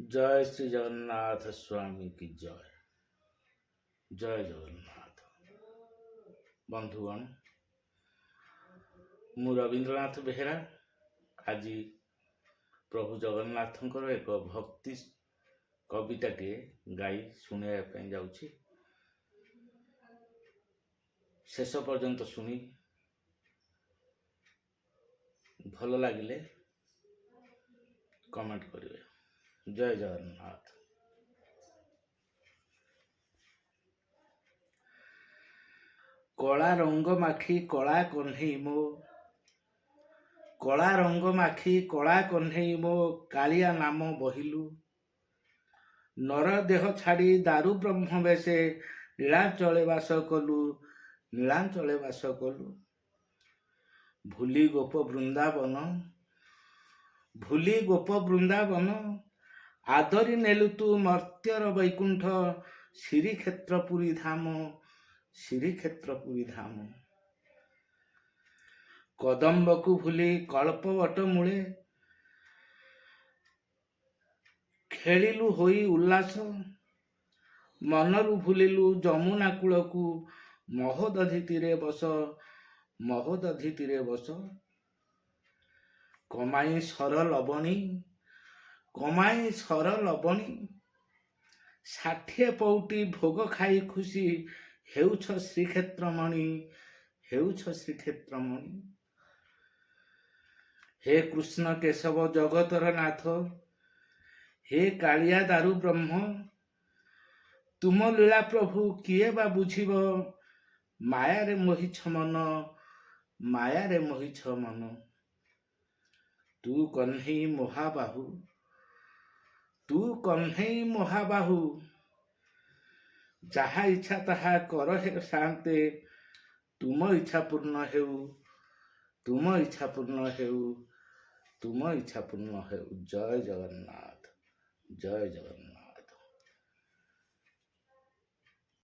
जय श्री जगन्नाथ स्वामी की जय। जय जगन्नाथ बंधुगण, मु रवींद्रनाथ बेहेरा आज प्रभु जगन्नाथंकर एक भक्ति कविताटे गाई शुणाइवाई जाऊँगी। शेष पर्यंत शुणी भल लगिले कमेंट करेंगे। जय जगन्नाथ। कला रंग माखी कला कन्हई मो, कला रंग माखी कला कन्हई मो, कालिया नाम बहिलु। नर देह छाड़ी दारु ब्रह्म बेसे, नीलांचले बास कलु, नीलांचले बास कलु। भूली गोप वृंदावन, भूली गोप वृंदावन, आदरी नेलु तू मर्त्यर वैकुंठ, श्रीक्षेत्रपुरी धाम, श्रीक्षेत्रपुरी धाम। कदम्बकु भूली कल्पवट मूले, खेलिलु होई उल्लास। मनरु भूलिलु जमुना कूलकु, महोदधि तीरे बस, महोदधि तीरे बस। कमाई सर लबणी, कमाई सर लबणी, 60 पौटी भोग खाई खुशी, हेउछ श्रीक्षेत्रमणि, हेउछ श्रीक्षेत्रमणि। हे कृष्ण केशव जगतर नाथ, हे कालिया दारु ब्रह्म, तुम लीला प्रभु किए बा बुझिब, माया रे मोहिछ मन, माया रे मोहिछ मन। तू कन्हई महाबाहु, तू कन्हई महाबाहु, जहा इच्छा तहा कर हे शांते, तुम इच्छा पूर्ण हेउ, तुम इच्छा पूर्ण हेउ, तुम इच्छा पूर्ण हेउ। जय जगन्नाथ, जय जगन्नाथ।